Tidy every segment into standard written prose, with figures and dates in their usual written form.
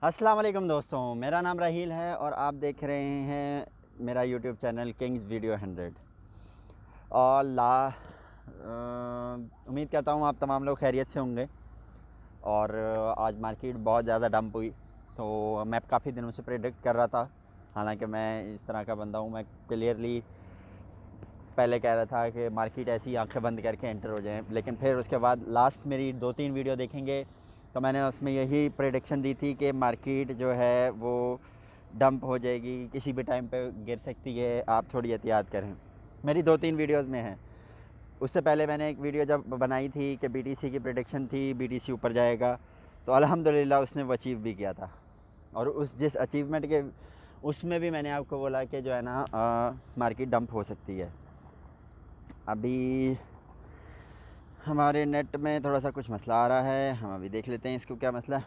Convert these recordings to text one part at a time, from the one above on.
अस्सलाम वालेकुम दोस्तों, मेरा नाम राहील है और आप देख रहे हैं मेरा यूट्यूब चैनल किंग्स वीडियो 100। और उम्मीद करता हूँ आप तमाम लोग खैरियत से होंगे। और आज मार्केट बहुत ज़्यादा डंप हुई, तो मैं काफ़ी दिनों से प्रेडिक्ट कर रहा था। हालांकि मैं इस तरह का बंदा हूँ, मैं क्लियरली पहले कह रहा था कि मार्केट ऐसी आंखें बंद करके एंटर हो जाए, लेकिन फिर उसके बाद लास्ट मेरी 2-3 वीडियो देखेंगे तो मैंने उसमें यही प्रेडिक्शन दी थी कि मार्केट जो है वो डंप हो जाएगी, किसी भी टाइम पे गिर सकती है, आप थोड़ी एहतियात करें। मेरी 2-3 वीडियोस में है। उससे पहले मैंने एक वीडियो जब बनाई थी कि बीटीसी की प्रेडिक्शन थी, बीटीसी ऊपर जाएगा, तो अल्हम्दुलिल्लाह उसने वो अचीव भी किया था। और उस जिस अचीवमेंट के उसमें भी मैंने आपको बोला कि जो है ना मार्केट डंप हो सकती है। अभी हमारे नेट में थोड़ा सा कुछ मसला आ रहा है, हम अभी देख लेते हैं इसको क्या मसला है।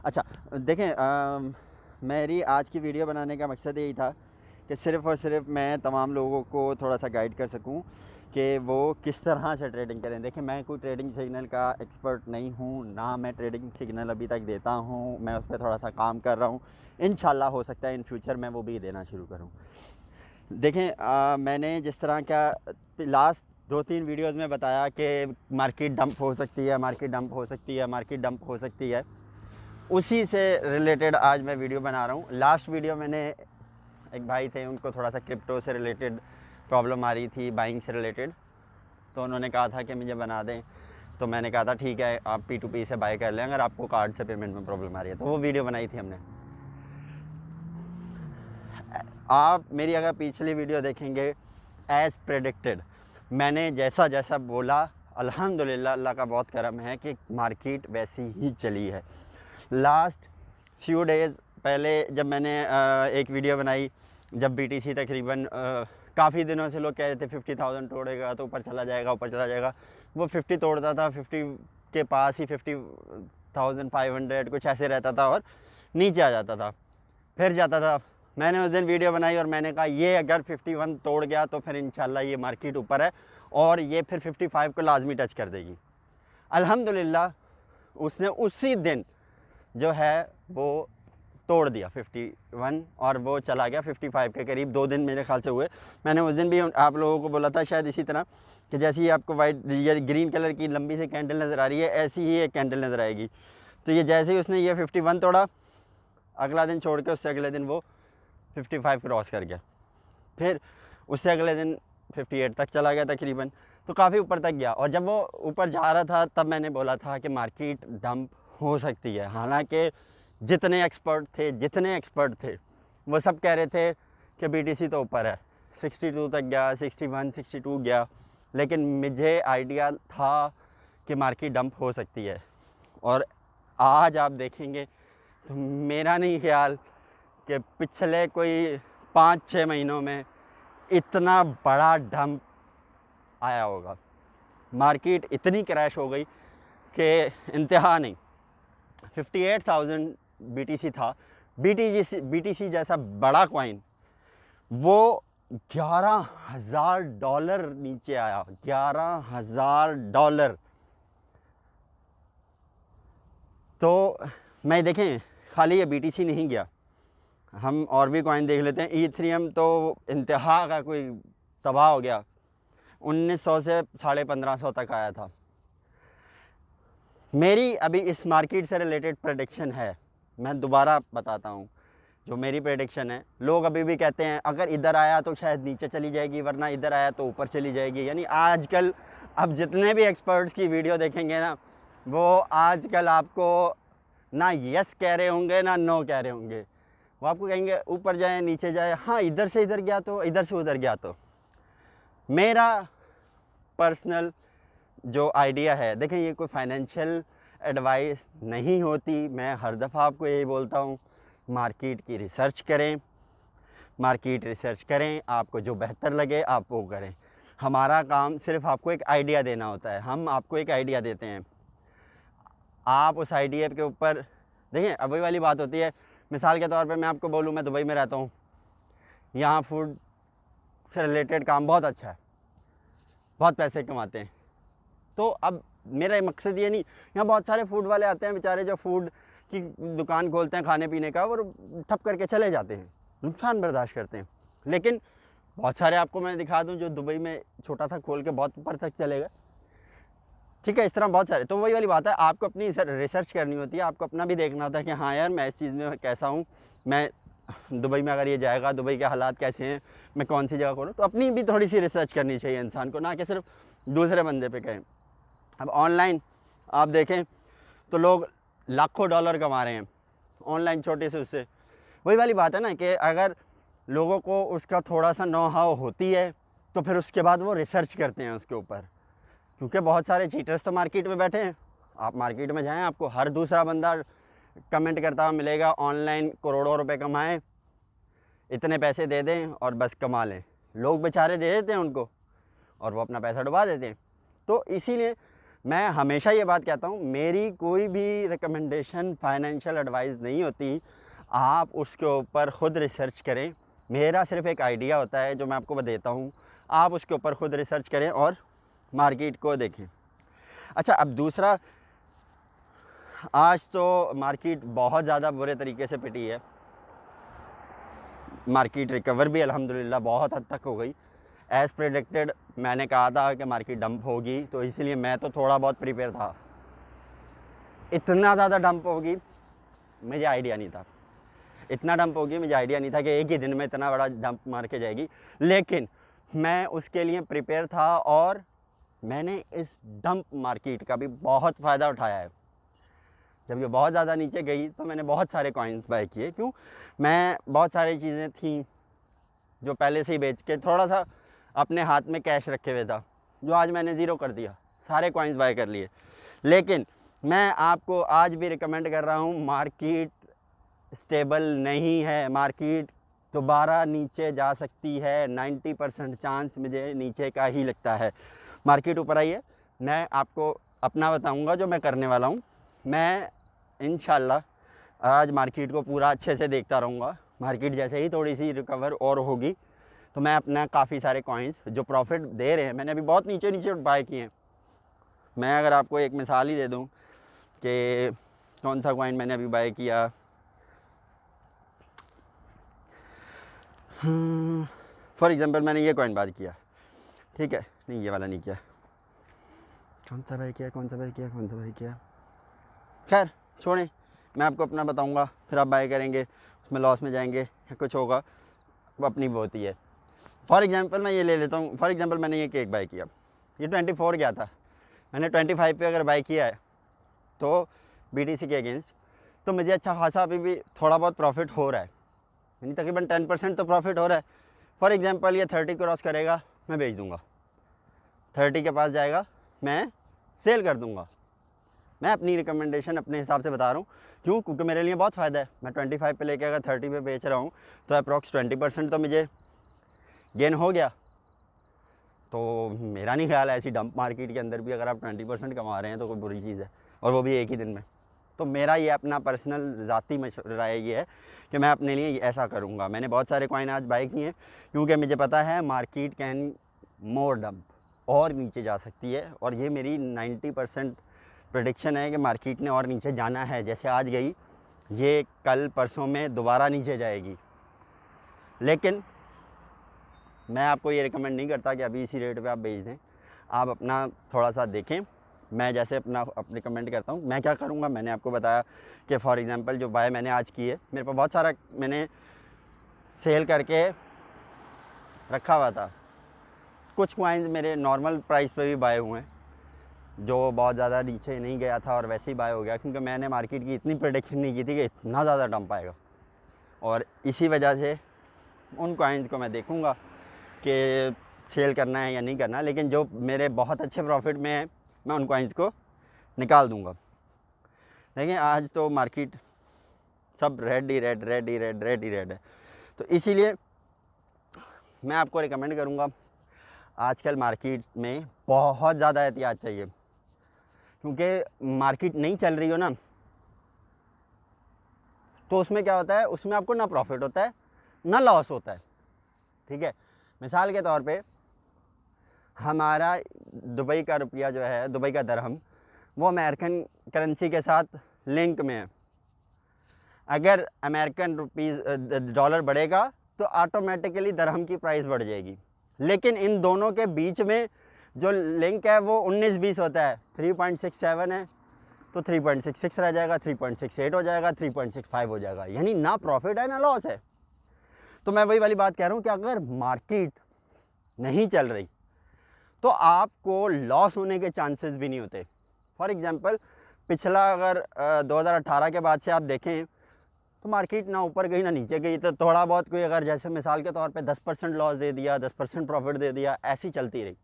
अच्छा देखें, मेरी आज की वीडियो बनाने का मकसद यही था कि सिर्फ़ और सिर्फ मैं तमाम लोगों को थोड़ा सा गाइड कर सकूं कि वो किस तरह से ट्रेडिंग करें। देखें, मैं कोई ट्रेडिंग सिग्नल का एक्सपर्ट नहीं हूं, ना मैं ट्रेडिंग सिग्नल अभी तक देता हूं। मैं उस पर थोड़ा सा काम कर रहा हूं, इंशाल्लाह हो सकता है इन फ्यूचर में वो भी देना शुरू करूं। देखें, मैंने जिस तरह का लास्ट 2-3 वीडियोज़ में बताया कि मार्केट डंप हो सकती है, मार्केट डंप हो सकती है, मार्केट डंप हो सकती है, उसी से रिलेटेड आज मैं वीडियो बना रहा हूँ। लास्ट वीडियो मैंने एक भाई थे, उनको थोड़ा सा क्रिप्टो से रिलेटेड प्रॉब्लम आ रही थी, बाइंग से रिलेटेड, तो उन्होंने कहा था कि मुझे बना दें। तो मैंने कहा था ठीक है, आप P2P से बाय कर लें अगर आपको कार्ड से पेमेंट में प्रॉब्लम आ रही है, तो वो वीडियो बनाई थी हमने। आप मेरी अगर पिछली वीडियो देखेंगे, एज़ प्रेडिक्टेड मैंने जैसा जैसा बोला, अल्हम्दुलिल्लाह अल्लाह का बहुत करम है कि मार्केट वैसी ही चली है। लास्ट फ्यू डेज़ पहले जब मैंने एक वीडियो बनाई, जब बीटीसी तकरीबन काफ़ी दिनों से लोग कह रहे थे 50,000 तोड़ेगा तो ऊपर चला जाएगा, ऊपर चला जाएगा। वो 50 तोड़ता था, 50 के पास ही 50,500 कुछ ऐसे रहता था और नीचे आ जाता था, फिर जाता था। मैंने उस दिन वीडियो बनाई और मैंने कहा ये अगर 51 तोड़ गया तो फिर इंशाल्लाह ये मार्केट ऊपर है और ये फिर 55 को लाजमी टच कर देगी। अल्हम्दुलिल्लाह उसने उसी दिन जो है वो तोड़ दिया 51 और वो चला गया 55 के करीब। 2 दिन मेरे ख्याल से हुए। मैंने उस दिन भी आप लोगों को बोला था शायद इसी तरह कि जैसे ही आपको वाइट या ग्रीन कलर की लंबी सी कैंडल नज़र आ रही है, ऐसी ही एक कैंडल नज़र आएगी। तो ये जैसे ही उसने ये 51 तोड़ा, अगला दिन छोड़ के उससे अगले दिन वो 55 क्रॉस कर गया, फिर उससे अगले दिन 58 तक चला गया तकरीबन, तो काफ़ी ऊपर तक गया। और जब वो ऊपर जा रहा था तब मैंने बोला था कि मार्केट डंप हो सकती है। हालांकि जितने एक्सपर्ट थे वो सब कह रहे थे कि बीटीसी तो ऊपर है, 62 तक गया, 61 62 गया, लेकिन मुझे आइडिया था कि मार्केट डंप हो सकती है। और आज आप देखेंगे तो मेरा नहीं ख्याल कि पिछले कोई 5-6 महीनों में इतना बड़ा डंप आया होगा। मार्केट इतनी क्रैश हो गई कि इंतहा नहीं। 58,000 बीटीसी था। बीटीसी जैसा बड़ा कॉइन वो $11,000 नीचे आया, $11,000। तो मैं देखें, खाली ये बीटीसी नहीं गया, हम और भी कॉइन देख लेते हैं। ईथेरियम तो इंतहा का कोई तबाह हो गया, 1900 से 1550 तक आया था। मेरी अभी इस मार्केट से रिलेटेड प्रेडिक्शन है, मैं दोबारा बताता हूँ जो मेरी प्रेडिक्शन है। लोग अभी भी कहते हैं अगर इधर आया तो शायद नीचे चली जाएगी, वरना इधर आया तो ऊपर चली जाएगी। यानी आजकल अब जितने भी एक्सपर्ट्स की वीडियो देखेंगे ना, वो आजकल आपको ना यस कह रहे होंगे ना नो कह रहे होंगे। वो आपको कहेंगे ऊपर जाए नीचे जाए, हाँ इधर से इधर गया तो, इधर से उधर गया तो। मेरा पर्सनल जो आइडिया है, देखें ये कोई फाइनेंशियल एडवाइस नहीं होती, मैं हर दफ़ा आपको यही बोलता हूँ, मार्केट की रिसर्च करें, मार्केट रिसर्च करें, आपको जो बेहतर लगे आप वो करें। हमारा काम सिर्फ आपको एक आइडिया देना होता है, हम आपको एक आइडिया देते हैं, आप उस आइडिया के ऊपर देखें। अब वही वाली बात होती है, मिसाल के तौर पे मैं आपको बोलूँ, मैं दुबई में रहता हूँ, यहाँ फूड से रिलेटेड काम बहुत अच्छा है, बहुत पैसे कमाते हैं। तो अब मेरा मकसद ये नहीं, यहाँ बहुत सारे फूड वाले आते हैं बेचारे जो फूड की दुकान खोलते हैं खाने पीने का और ठप करके चले जाते हैं, नुकसान बर्दाश्त करते हैं। लेकिन बहुत सारे आपको मैं दिखा दूं जो दुबई में छोटा सा खोल के बहुत ऊपर तक चले गए, ठीक है, इस तरह बहुत सारे। तो वही वाली बात है, आपको अपनी रिसर्च करनी होती है, आपको अपना भी देखना होता है कि हाँ यार मैं इस चीज़ में कैसा हूँ, मैं दुबई में अगर ये जाएगा दुबई के हालात कैसे हैं, मैं कौन सी जगह खोलूँ। तो अपनी भी थोड़ी सी रिसर्च करनी चाहिए इंसान को, ना कि सिर्फ दूसरे बंदे पे कहें। अब ऑनलाइन आप देखें तो लोग लाखों डॉलर कमा रहे हैं ऑनलाइन छोटे से उससे। वही वाली बात है ना कि अगर लोगों को उसका थोड़ा सा नो हाउ होती है तो फिर उसके बाद वो रिसर्च करते हैं उसके ऊपर, क्योंकि बहुत सारे चीटर्स तो मार्केट में बैठे हैं। आप मार्केट में जाएं, आपको हर दूसरा बंदा कमेंट करता हुआ मिलेगा, ऑनलाइन करोड़ों रुपए कमाएं, इतने पैसे दे दें और बस कमा लें। लोग बेचारे दे देते हैं उनको और वो अपना पैसा डुबा देते हैं। तो इसीलिए मैं हमेशा ये बात कहता हूँ, मेरी कोई भी रिकमेंडेशन फाइनेंशियल एडवाइस नहीं होती, आप उसके ऊपर ख़ुद रिसर्च करें। मेरा सिर्फ एक आइडिया होता है जो मैं आपको देता हूँ, आप उसके ऊपर ख़ुद रिसर्च करें और मार्केट को देखें। अच्छा, अब दूसरा, आज तो मार्केट बहुत ज़्यादा बुरे तरीके से पिटी है, मार्केट रिकवर भी अल्हम्दुलिल्लाह बहुत हद तक हो गई। एज़ प्रेडिक्टेड मैंने कहा था कि मार्केट डंप होगी, तो इसलिए मैं तो थोड़ा बहुत प्रिपेयर था। इतना ज़्यादा डंप होगी मुझे आइडिया नहीं था, इतना डंप होगी मुझे आइडिया नहीं था कि एक ही दिन में इतना बड़ा डंप मार के जाएगी, लेकिन मैं उसके लिए प्रिपेयर था और मैंने इस डंप मार्केट का भी बहुत फ़ायदा उठाया है। जब ये बहुत ज़्यादा नीचे गई तो मैंने बहुत सारे कॉइन्स बाय किए। क्यों? मैं बहुत सारी चीज़ें थी जो पहले से ही बेच के थोड़ा सा अपने हाथ में कैश रखे हुए था, जो आज मैंने ज़ीरो कर दिया, सारे कॉइन्स बाय कर लिए। लेकिन मैं आपको आज भी रिकमेंड कर रहा हूँ, मार्केट स्टेबल नहीं है, मार्केट दोबारा नीचे जा सकती है। 90% चांस मुझे नीचे का ही लगता है। मार्केट ऊपर आई है, मैं आपको अपना बताऊंगा जो मैं करने वाला हूँ। मैं इंशाल्लाह आज मार्केट को पूरा अच्छे से देखता रहूँगा। मार्केट जैसे ही थोड़ी सी रिकवर और होगी तो मैं अपना काफ़ी सारे कॉइन्स जो प्रॉफिट दे रहे हैं, मैंने अभी बहुत नीचे नीचे बाय किए हैं। मैं अगर आपको एक मिसाल ही दे दूँ कि कौन सा कॉइन मैंने अभी बाय किया, फॉर एग्ज़ाम्पल मैंने ये कॉइन बाय किया, ठीक है, नहीं ये वाला नहीं किया, कौन सा बाय किया, खैर छोड़ें, मैं आपको अपना बताऊंगा, फिर आप बाय करेंगे, उसमें लॉस में जाएंगे या कुछ होगा, वो अपनी वो होती है। फॉर एग्ज़ाम्पल मैं ये ले लेता हूँ, फॉर एग्ज़ाम्पल मैंने ये केक बाय किया, ये 24 गया था, मैंने 25 पे अगर बाय किया है तो BTC के अगेंस्ट, तो मुझे अच्छा खासा अभी भी थोड़ा बहुत प्रॉफिट हो रहा है, यानी तकरीबन 10% तो प्रॉफिट हो रहा है। फॉर एग्ज़ाम्पल ये 30 क्रॉस करेगा, मैं बेच दूँगा, 30 के पास जाएगा, मैं सेल कर दूँगा। मैं अपनी रिकमेंडेशन अपने हिसाब से बता रहा हूँ, क्यों? क्योंकि मेरे लिए बहुत फ़ायदा है। मैं 25 पे लेके अगर 30 पे बेच रहा हूँ तो अप्रॉक्स 20% तो मुझे गेन हो गया। तो मेरा नहीं ख्याल है ऐसी डंप मार्केट के अंदर भी अगर आप 20% कमा रहे हैं तो कोई बुरी चीज़ है, और वो भी एक ही दिन में। तो मेरा ये अपना पर्सनल ज़ाती राय ये है कि मैं अपने लिए ऐसा करूँगा। मैंने बहुत सारे कॉइन आज बाय किए हैं क्योंकि मुझे पता है मार्केट कैन मोर डंप, और नीचे जा सकती है, और ये मेरी 90% प्रेडिक्शन है कि मार्केट ने और नीचे जाना है। जैसे आज गई, ये कल परसों में दोबारा नीचे जाएगी। लेकिन मैं आपको ये रिकमेंड नहीं करता कि अभी इसी रेट पे आप बेच दें, आप अपना थोड़ा सा देखें। मैं जैसे अपना रिकमेंड करता हूँ, मैं क्या करूँगा, मैंने आपको बताया कि फॉर एग्ज़ाम्पल जो बाय मैंने आज की है, मेरे पास बहुत सारा मैंने सेल करके रखा हुआ था। कुछ कॉइन्स मेरे नॉर्मल प्राइस पे भी बाय हुए हैं, जो बहुत ज़्यादा नीचे नहीं गया था और वैसे ही बाय हो गया, क्योंकि मैंने मार्केट की इतनी प्रेडिक्शन नहीं की थी कि इतना ज़्यादा डंप आएगा। और इसी वजह से उन कॉइन्स को मैं देखूँगा कि सेल करना है या नहीं करना, लेकिन जो मेरे बहुत अच्छे प्रॉफिट में है मैं उन कॉइन्स को निकाल दूँगा। देखिए आज तो मार्केट सब रेड है, तो इसीलिए मैं आपको रिकमेंड करूँगा, आजकल मार्केट में बहुत ज़्यादा एहतियात चाहिए, क्योंकि मार्केट नहीं चल रही हो ना तो उसमें क्या होता है, उसमें आपको ना प्रॉफिट होता है ना लॉस होता है। ठीक है, मिसाल के तौर पे हमारा दुबई का रुपया जो है, दुबई का दरहम, वो अमेरिकन करेंसी के साथ लिंक में है। अगर अमेरिकन रुपीज़ डॉलर बढ़ेगा तो ऑटोमेटिकली दरहम की प्राइस बढ़ जाएगी। लेकिन इन दोनों के बीच में जो लिंक है वो 19-20 होता है। 3.67 है तो 3.66 रह जाएगा, 3.68 हो जाएगा, 3.65 हो जाएगा, यानी ना प्रॉफिट है ना लॉस है। तो मैं वही वाली बात कह रहा हूँ कि अगर मार्केट नहीं चल रही तो आपको लॉस होने के चांसेस भी नहीं होते। फॉर एग्जांपल पिछला अगर 2018 के बाद से आप देखें तो मार्केट ना ऊपर गई ना नीचे गई, तो थोड़ा बहुत कोई अगर जैसे मिसाल के तौर पे 10% लॉस दे दिया, 10% प्रॉफिट दे दिया, ऐसी चलती रही।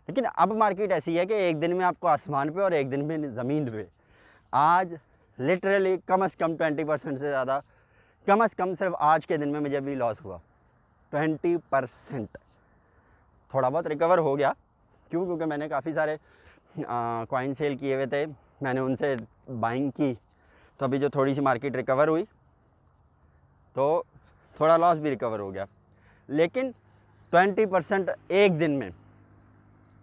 लेकिन अब मार्केट ऐसी है कि एक दिन में आपको आसमान पे और एक दिन में ज़मीन पे। आज लिटरली कम से कम 20% से ज़्यादा, कम से कम सिर्फ आज के दिन में मुझे भी लॉस हुआ 20%। थोड़ा बहुत रिकवर हो गया, क्यों? क्योंकि मैंने काफ़ी सारे कॉइन सेल किए हुए थे, मैंने उनसे बाइंग की, तो अभी जो थोड़ी सी मार्केट रिकवर हुई तो थोड़ा लॉस भी रिकवर हो गया। लेकिन 20% एक दिन में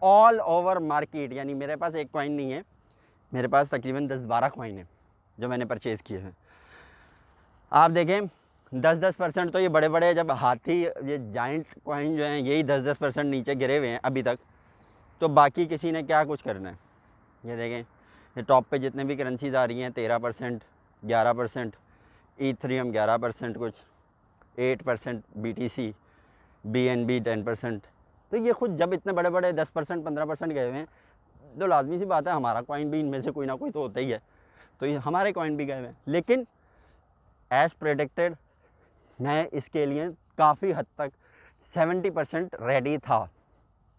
ऑल ओवर मार्केट, यानी मेरे पास एक कॉइन नहीं है, मेरे पास तकरीबन 10-12 कॉइन है जो मैंने परचेज़ किए हैं। आप देखें 10% तो ये बड़े बड़े जब हाथी, ये जाइंट कॉइन जो हैं यही 10% नीचे गिरे हुए हैं अभी तक, तो बाकी किसी ने क्या कुछ करना है। ये देखें, ये टॉप पे जितने भी करेंसीज आ रही हैं 13%, 11%, ईथरियम 11%, कुछ 8%, BTC, BNB 10%। तो ये खुद जब इतने बड़े बड़े 10%, 15% गए हुए हैं, तो लाजमी सी बात है हमारा कॉइन भी इनमें से कोई ना कोई तो होता ही है, तो ये हमारे कॉइन भी गए हुए हैं। लेकिन एज प्रेडिक्टेड मैं इसके लिए काफ़ी हद तक 70% रेडी था,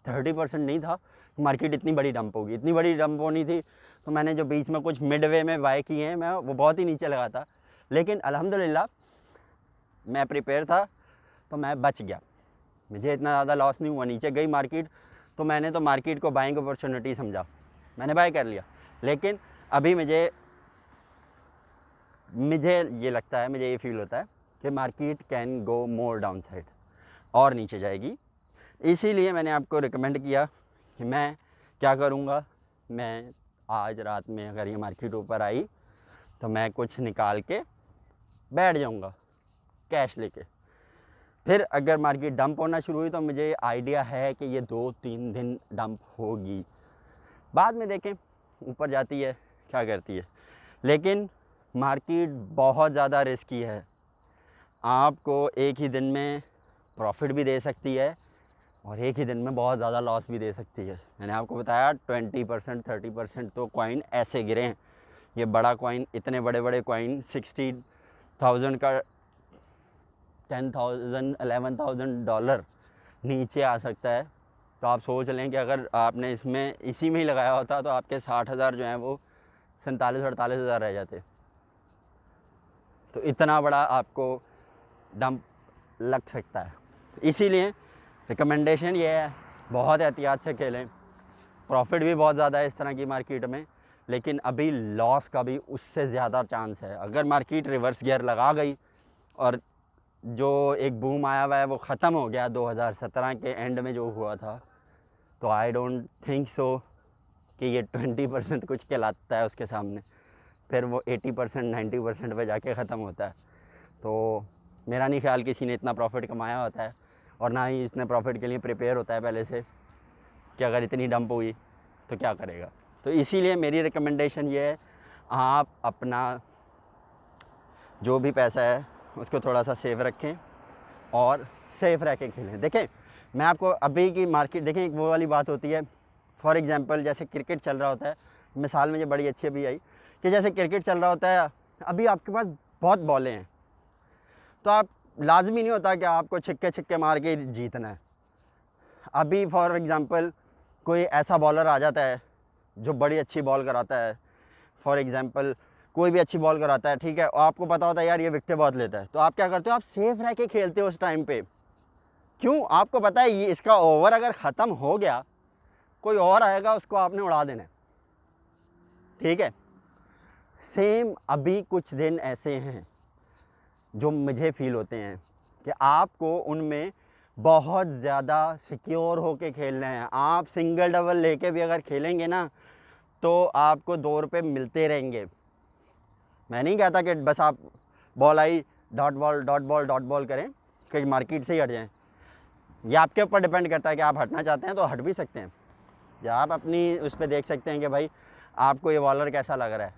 30% नहीं था। मार्केट इतनी बड़ी डंप होगी, इतनी बड़ी डंप होनी थी, तो मैंने जो बीच में कुछ मिड वे में बाय किए हैं, मैं वो बहुत ही नीचे लगा था। लेकिन अल्हम्दुलिल्लाह मैं प्रिपेयर था, तो मैं बच गया, मुझे इतना ज़्यादा लॉस नहीं हुआ। नीचे गई मार्केट तो मैंने तो मार्केट को बाइंग अपॉर्चुनिटी समझा, मैंने बाय कर लिया। लेकिन अभी मुझे ये लगता है, मुझे ये फील होता है कि market can go more down side, और नीचे जाएगी। इसीलिए मैंने आपको रिकमेंड किया कि मैं क्या करूँगा, मैं आज रात में अगर ये मार्केट ऊपर आई तो मैं कुछ निकाल के बैठ जाऊँगा कैश लेके। फिर अगर मार्केट डंप होना शुरू हुई तो मुझे आइडिया है कि ये 2-3 दिन डंप होगी, बाद में देखें ऊपर जाती है क्या करती है। लेकिन मार्केट बहुत ज़्यादा रिस्की है, आपको एक ही दिन में प्रॉफिट भी दे सकती है और एक ही दिन में बहुत ज़्यादा लॉस भी दे सकती है। मैंने आपको बताया 20%, 30% तो कॉइन ऐसे गिरे हैं। ये बड़ा कॉइन, इतने बड़े बड़े कॉइन 60,000 का, 10,000, 11,000 डॉलर नीचे आ सकता है। तो आप सोच लें कि अगर आपने इसमें इसी में ही लगाया होता तो आपके 60,000 जो हैं वो 47-48 रह जाते। तो इतना बड़ा आपको डंप लग सकता है। इसीलिए रिकमेंडेशन ये है, बहुत एहतियात से खेलें। प्रॉफिट भी बहुत ज़्यादा है इस तरह की मार्केट में, लेकिन अभी लॉस का भी उससे ज़्यादा चांस है। अगर मार्केट रिवर्स गियर लगा गई और जो एक बूम आया हुआ है वो ख़त्म हो गया 2017 के एंड में जो हुआ था, तो आई डोंट थिंक सो कि ये 20% कुछ कहलाता है उसके सामने। फिर वो 80%, 90% पे जाके ख़त्म होता है। तो मेरा नहीं ख्याल किसी ने इतना प्रॉफिट कमाया होता है, और ना ही इतने प्रॉफिट के लिए प्रिपेयर होता है पहले से कि अगर इतनी डंप हुई तो क्या करेगा। तो इसीलिए मेरी रिकमेंडेशन ये है, आप अपना जो भी पैसा है उसको थोड़ा सा सेव रखें और सेफ रह के खेलें। देखें, मैं आपको अभी की मार्केट देखें, एक वो वाली बात होती है, फॉर एग्जांपल जैसे क्रिकेट चल रहा होता है, मिसाल मुझे बड़ी अच्छी अभी आई कि जैसे क्रिकेट चल रहा होता है, अभी आपके पास बहुत बॉलें हैं, तो आप लाजमी नहीं होता कि आपको छिक्के मार के जीतना है। अभी फॉर एग्जांपल कोई ऐसा बॉलर आ जाता है जो बड़ी अच्छी बॉल कराता है, फॉर एग्जांपल कोई भी अच्छी बॉल कराता है, ठीक है, और आपको पता होता है यार ये विकेटें बहुत लेता है, तो आप क्या करते हो, आप सेफ रह के खेलते हो उस टाइम पे। क्यों? आपको पता है ये इसका ओवर अगर ख़त्म हो गया, कोई और आएगा, उसको आपने उड़ा देना है, ठीक है। सेम अभी कुछ दिन ऐसे हैं जो मुझे फील होते हैं कि आपको उनमें बहुत ज़्यादा सिक्योर होके खेलना है। आप सिंगल डबल लेके भी अगर खेलेंगे ना तो आपको 2 रुपये मिलते रहेंगे। मैं नहीं कहता कि बस आप बॉल आई, dot ball dot ball dot ball करें, कहीं मार्केट से ही हट जाएं। ये आपके ऊपर डिपेंड करता है कि आप हटना चाहते हैं तो हट भी सकते हैं, या आप अपनी उस पर देख सकते हैं कि भाई आपको ये बॉलर कैसा लग रहा है,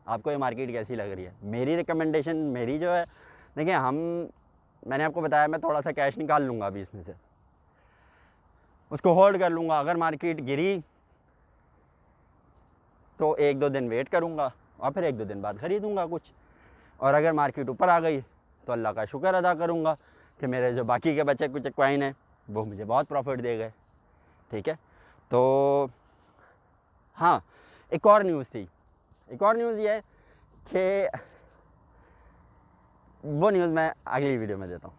आपको ये मार्केट कैसी लग रही है। मेरी रिकमेंडेशन मेरी जो है, देखिए मैंने आपको बताया मैं थोड़ा सा कैश निकाल लूँगा अभी इसमें से, उसको होल्ड कर लूँगा। अगर मार्केट गिरी तो 1-2 दिन वेट करूँगा और फिर 1-2 दिन बाद ख़रीदूँगा कुछ, और अगर मार्केट ऊपर आ गई तो अल्लाह का शुक्र अदा करूँगा कि मेरे जो बाकी के बचे कुछ कॉइन हैं वो मुझे बहुत प्रॉफिट दे गए। ठीक है, तो हाँ, एक और न्यूज़ थी, एक और न्यूज़ ये है कि वो न्यूज़ मैं अगली वीडियो में देता हूँ।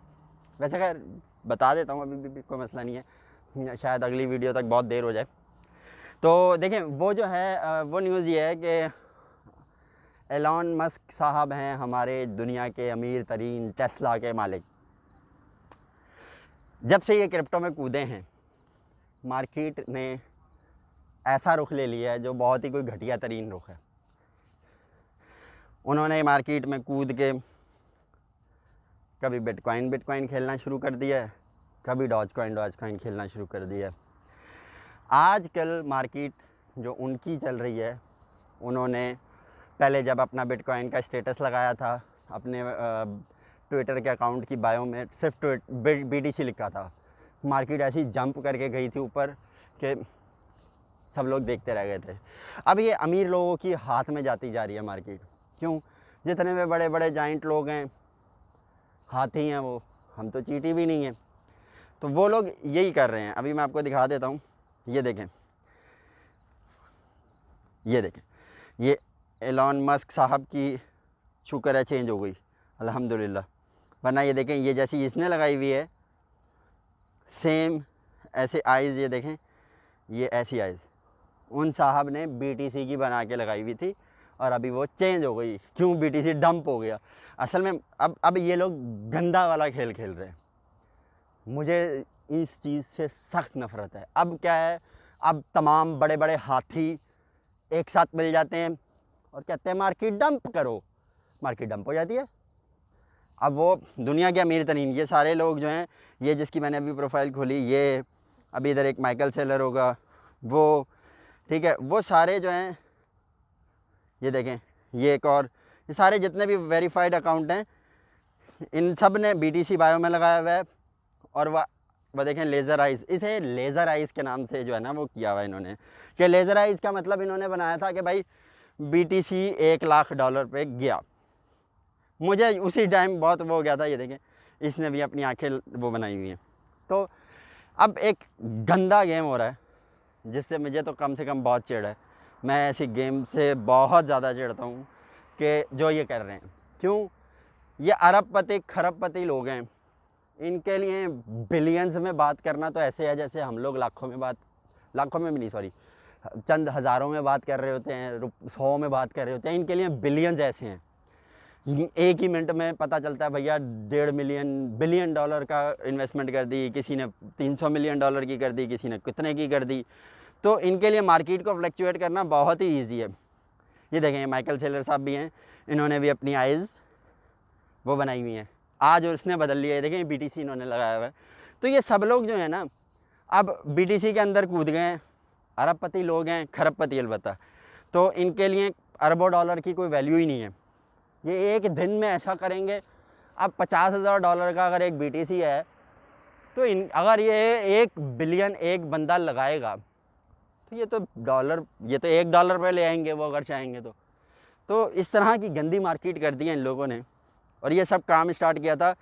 वैसे खैर बता देता हूँ, अभी भी कोई मसला नहीं है, शायद अगली वीडियो तक बहुत देर हो जाए। तो देखें, वो जो है वो न्यूज़ ये है कि एलॉन मस्क साहब हैं हमारे दुनिया के अमीर तरीन टेस्ला के मालिक। जब से ये क्रिप्टो में कूदे हैं, मार्केट ने ऐसा रुख ले लिया है जो बहुत ही कोई घटिया तरीन रुख है। उन्होंने मार्केट में कूद के कभी बिटकॉइन खेलना शुरू कर दिया है, कभी डॉज कॉइन खेलना शुरू कर दिया है। आजकल मार्केट जो उनकी चल रही है, उन्होंने पहले जब अपना बिटकॉइन का स्टेटस लगाया था अपने ट्विटर के अकाउंट की बायो में सिर्फ BTC लिखा था, मार्केट ऐसी जंप करके गई थी ऊपर कि सब लोग देखते रह गए थे। अब ये अमीर लोगों की हाथ में जाती जा रही है मार्केट। क्यों? जितने में बड़े बड़े जाइंट लोग हैं, हाथी हैं वो, हम तो चींटी भी नहीं है, तो वो लोग यही कर रहे हैं। अभी मैं आपको दिखा देता हूँ, ये देखें, ये एलॉन मस्क साहब की शुक्र है चेंज हो गई अल्हम्दुलिल्लाह, वरना ये देखें, ये जैसी इसने लगाई हुई है सेम ऐसे आइज़, ये देखें, ये ऐसी आइज़ उन साहब ने BTC की बना के लगाई हुई थी और अभी वो चेंज हो गई। क्यों? BTC डंप हो गया। असल में अब ये लोग गंदा वाला खेल खेल रहे हैं। मुझे इस चीज़ से सख्त नफ़रत है। अब क्या है, अब तमाम बड़े बड़े हाथी एक साथ मिल जाते हैं और कहते हैं मार्केट डंप करो, मार्केट डंप हो जाती है। अब वो दुनिया के अमीर तरीन ये सारे लोग जो हैं, ये जिसकी मैंने अभी प्रोफाइल खोली, ये अभी इधर एक माइकल सेलर होगा, वो ठीक है, वो सारे जो हैं, ये देखें, ये एक और, ये सारे जितने भी वेरीफाइड अकाउंट हैं, इन सब ने BTC बायो में लगाया हुआ है। और वह देखें लेज़र आइज़, इसे लेज़र आइज़ के नाम से जो है ना वो किया हुआ है इन्होंने, कि लेज़र आइज़ का मतलब इन्होंने बनाया था कि भाई BTC $1 लाख पे गया। मुझे उसी टाइम बहुत वो हो गया था। ये देखें, इसने भी अपनी आंखें वो बनाई हुई हैं। तो अब एक गंदा गेम हो रहा है जिससे मुझे तो कम से कम बहुत चिढ़ है। मैं ऐसी गेम से बहुत ज़्यादा चिढ़ता हूँ कि जो ये कर रहे हैं। क्यों? ये अरबपति खरबपति लोग हैं, इनके लिए बिलियंस में बात करना तो ऐसे है जैसे हम लोग लाखों में भी नहीं, सॉरी, चंद हज़ारों में बात कर रहे होते हैं, 100 में बात कर रहे होते हैं। इनके लिए बिलियंस ऐसे हैं, एक ही मिनट में पता चलता है भैया $1.5 बिलियन का इन्वेस्टमेंट कर दी, किसी ने $300 मिलियन की कर दी, किसी ने कितने की कर दी। तो इनके लिए मार्केट को फ्लक्चुएट करना बहुत ही ईजी है। ये देखें, माइकल सेलर साहब भी हैं, इन्होंने भी अपनी आइज़ वो बनाई हुई हैं, आज और उसने बदल लिया है। देखें, BTC इन्होंने लगाया हुआ है। तो ये सब लोग जो है ना, अब BTC के अंदर कूद गए हैं, अरबपति लोग हैं, खरबपति अलबत्ता। तो इनके लिए अरबों डॉलर की कोई वैल्यू ही नहीं है। ये एक दिन में ऐसा करेंगे। अब $50,000 का अगर एक BTC है, तो अगर ये 1 बिलियन एक बंदा लगाएगा तो ये तो $1 पे ले आएंगे वो, अगर चाहेंगे तो इस तरह की गंदी मार्केट कर दी है इन लोगों ने। और ये सब काम स्टार्ट किया था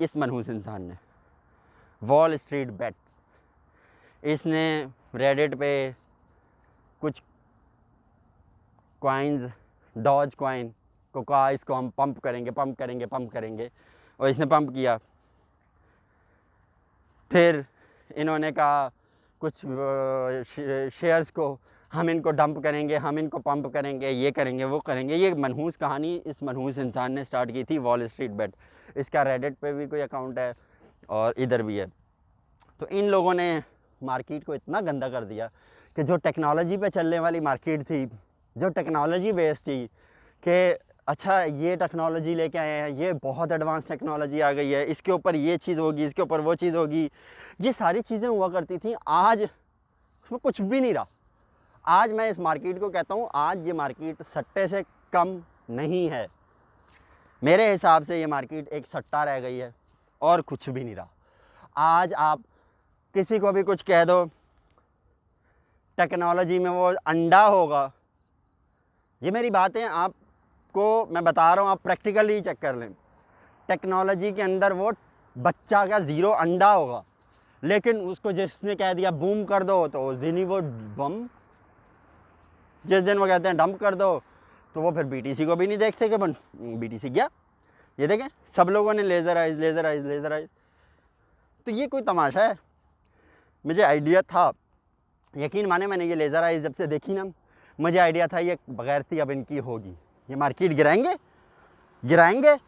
इस मनहूस इंसान ने, वॉल स्ट्रीट बेट। इसने रेडिट पे कुछ कॉइन्स, डॉज कॉइन को कहा इसको हम पंप करेंगे, और इसने पंप किया। फिर इन्होंने कहा कुछ शेयर्स को हम इनको डंप करेंगे, हम इनको पंप करेंगे, ये करेंगे, वो करेंगे। ये मनहूस कहानी इस मनहूस इंसान ने स्टार्ट की थी, वॉल स्ट्रीट बेट। इसका रेडिट पे भी कोई अकाउंट है और इधर भी है। तो इन लोगों ने मार्केट को इतना गंदा कर दिया कि जो टेक्नोलॉजी पे चलने वाली मार्केट थी, जो टेक्नोलॉजी बेस्ड थी, कि अच्छा ये टेक्नोलॉजी लेके आए हैं, ये बहुत एडवांस टेक्नोलॉजी आ गई है, इसके ऊपर ये चीज़ होगी, इसके ऊपर वो चीज़ होगी, ये सारी चीज़ें हुआ करती थी। आज उसमें कुछ भी नहीं रहा। आज मैं इस मार्केट को कहता हूँ, आज ये मार्केट सट्टे से कम नहीं है। मेरे हिसाब से ये मार्केट एक सट्टा रह गई है और कुछ भी नहीं रहा। आज आप किसी को भी कुछ कह दो, टेक्नोलॉजी में वो अंडा होगा। ये मेरी बातें आपको मैं बता रहा हूँ, आप प्रैक्टिकली चेक कर लें। टेक्नोलॉजी के अंदर वो बच्चा का ज़ीरो अंडा होगा, लेकिन उसको जिसने कह दिया बूम कर दो तो उस दिन ही वो बम, जिस दिन वो कहते हैं डंप कर दो तो वो फिर बीटीसी को भी नहीं देखते कि बीटीसी गया। ये देखें सब लोगों ने laser eyes laser eyes laser eyes. तो ये कोई तमाशा है? मुझे आइडिया था, यकीन माने मैंने ये लेज़र आइज जब से देखी ना, मुझे आइडिया था ये बगैरती अब इनकी होगी। ये मार्केट गिराएंगे गिराएंगे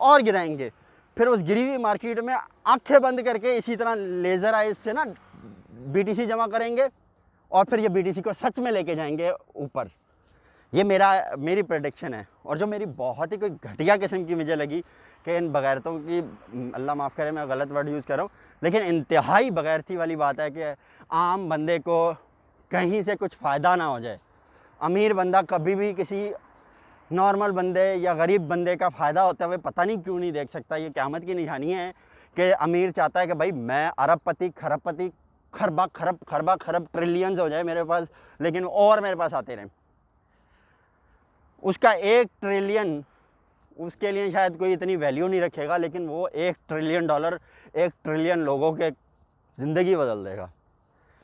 और गिराएंगे, फिर उस गिरी हुई मार्केट में आंखें बंद करके इसी तरह लेज़र आइज से ना बीटीसी जमा करेंगे और फिर ये बीटीसी को सच में लेके जाएंगे ऊपर। ये मेरी प्रेडिक्शन है। और जो मेरी बहुत ही कोई घटिया किस्म की मुझे लगी कि इन बगैरतों की, अल्लाह माफ़ करे मैं गलत वर्ड यूज़ कर रहा हूँ, लेकिन इंतहाई बगैरती वाली बात है कि आम बंदे को कहीं से कुछ फ़ायदा ना हो जाए। अमीर बंदा कभी भी किसी नॉर्मल बंदे या गरीब बंदे का फ़ायदा होता हुए पता नहीं क्यों नहीं देख सकता। ये क़यामत की निशानी है कि अमीर चाहता है कि भाई मैं अरबपति खरबपति खरबा खरब ट्रिलियंस हो जाए मेरे पास, लेकिन और मेरे पास आते रहें। उसका 1 ट्रिलियन उसके लिए शायद कोई इतनी वैल्यू नहीं रखेगा, लेकिन वो $1 ट्रिलियन 1 ट्रिलियन लोगों के ज़िंदगी बदल देगा।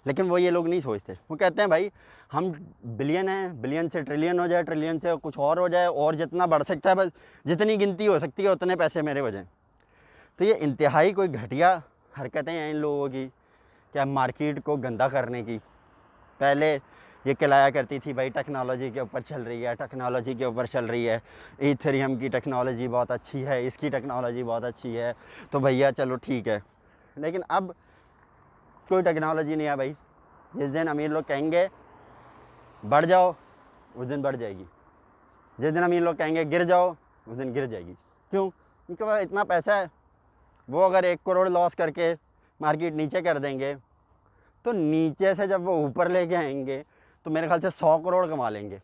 लेकिन वो ये लोग नहीं सोचते। वो कहते हैं भाई हम बिलियन हैं, बिलियन से ट्रिलियन हो जाए, ट्रिलियन से कुछ और हो जाए, और जितना बढ़ सकता है बस जितनी गिनती हो सकती है उतने पैसे मेरे हो जाएं। तो ये इंतहाई कोई घटिया हरकतें हैं इन लोगों की, क्या मार्केट को गंदा करने की। पहले ये कहलाया करती थी भाई टेक्नोलॉजी के ऊपर चल रही है, टेक्नोलॉजी के ऊपर चल रही है, ईथेरियम की टेक्नोलॉजी बहुत अच्छी है, इसकी टेक्नोलॉजी बहुत अच्छी है, तो भैया चलो ठीक है। लेकिन अब कोई टेक्नोलॉजी नहीं है भाई। जिस दिन अमीर लोग कहेंगे बढ़ जाओ उस दिन बढ़ जाएगी, जिस दिन अमीर लोग कहेंगे गिर जाओ उस दिन गिर जाएगी। क्यों? उनके पास इतना पैसा है। वो अगर 1 करोड़ लॉस करके मार्केट नीचे कर देंगे तो नीचे से जब वो ऊपर लेके आएंगे तो मेरे ख्याल से 100 करोड़ कमा लेंगे।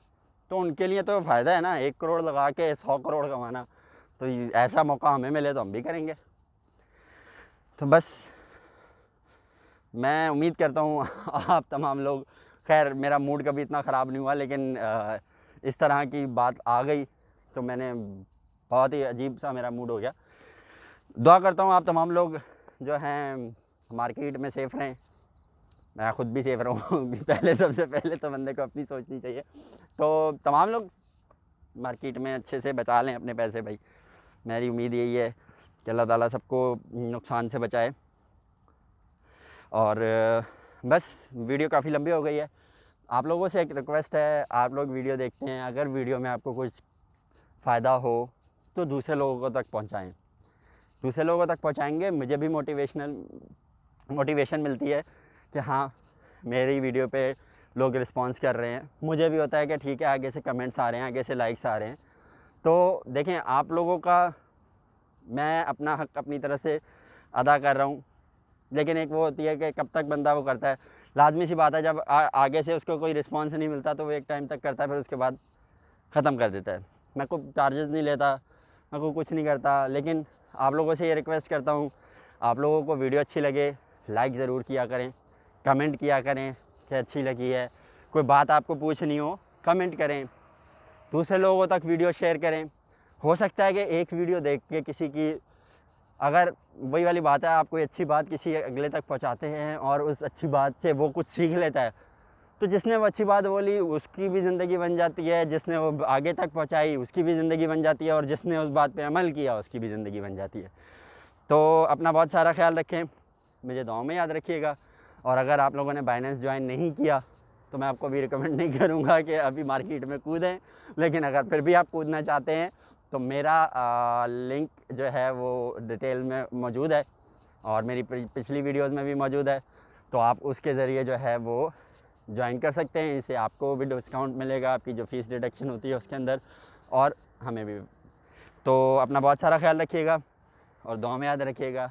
तो उनके लिए तो फ़ायदा है ना, 1 करोड़ लगा के 100 करोड़ कमाना। तो ऐसा मौका हमें मिले तो हम भी करेंगे। तो बस मैं उम्मीद करता हूँ आप तमाम लोग, खैर मेरा मूड कभी इतना ख़राब नहीं हुआ, लेकिन इस तरह की बात आ गई तो मैंने बहुत ही अजीब सा मेरा मूड हो गया। दुआ करता हूँ आप तमाम लोग जो हैं मार्केट में सेफ़ रहें। मैं खुद भी सेफ रहूँ पहले, सबसे पहले तो बंदे को अपनी सोचनी चाहिए। तो तमाम लोग मार्केट में अच्छे से बचा लें अपने पैसे भाई। मेरी उम्मीद यही है कि अल्लाह ताला सबको नुकसान से बचाए। और बस वीडियो काफ़ी लंबी हो गई है। आप लोगों से एक रिक्वेस्ट है, आप लोग वीडियो देखते हैं, अगर वीडियो में आपको कुछ फ़ायदा हो तो दूसरे लोगों को तक पहुँचाएँ। दूसरे लोगों तक पहुँचाएँगे मुझे भी मोटिवेशन मिलती है कि हाँ मेरी वीडियो पे लोग रिस्पांस कर रहे हैं। मुझे भी होता है कि ठीक है आगे से कमेंट्स आ रहे हैं, आगे से लाइक्स आ रहे हैं। तो देखें आप लोगों का मैं अपना हक अपनी तरह से अदा कर रहा हूँ, लेकिन एक वो होती है कि कब तक बंदा वो करता है। लाजमी सी बात है जब आगे से उसको कोई रिस्पांस नहीं मिलता तो वो एक टाइम तक करता है, फिर उसके बाद ख़त्म कर देता है। मैं कोई चार्जेस नहीं लेता, मैं कोई कुछ नहीं करता, लेकिन आप लोगों से ये रिक्वेस्ट करता हूँ, आप लोगों को वीडियो अच्छी लगे लाइक ज़रूर किया करें, कमेंट किया करें कि अच्छी लगी है। कोई बात आपको पूछनी हो कमेंट करें, दूसरे लोगों तक वीडियो शेयर करें। हो सकता है कि एक वीडियो देख के किसी की, अगर वही वाली बात है आप कोई अच्छी बात किसी अगले तक पहुंचाते हैं और उस अच्छी बात से वो कुछ सीख लेता है, तो जिसने वो अच्छी बात बोली उसकी भी ज़िंदगी बन जाती है, जिसने वो आगे तक पहुंचाई उसकी भी ज़िंदगी बन जाती है, और जिसने उस बात पे अमल किया उसकी भी ज़िंदगी बन जाती है। तो अपना बहुत सारा ख्याल रखें, मुझे दुआ में याद रखिएगा। और अगर आप लोगों ने बाइनेंस ज्वाइन नहीं किया तो मैं आपको भी रिकमेंड नहीं करूँगा कि अभी मार्केट में कूदें, लेकिन अगर फिर भी आप कूदना चाहते हैं तो मेरा लिंक जो है वो डिटेल में मौजूद है और मेरी पिछली वीडियोस में भी मौजूद है। तो आप उसके ज़रिए जो है वो ज्वाइन कर सकते हैं, इससे आपको भी डिस्काउंट मिलेगा, आपकी जो फ़ीस डिडक्शन होती है उसके अंदर। और हमें भी। तो अपना बहुत सारा ख्याल रखिएगा और दुआ में याद रखिएगा।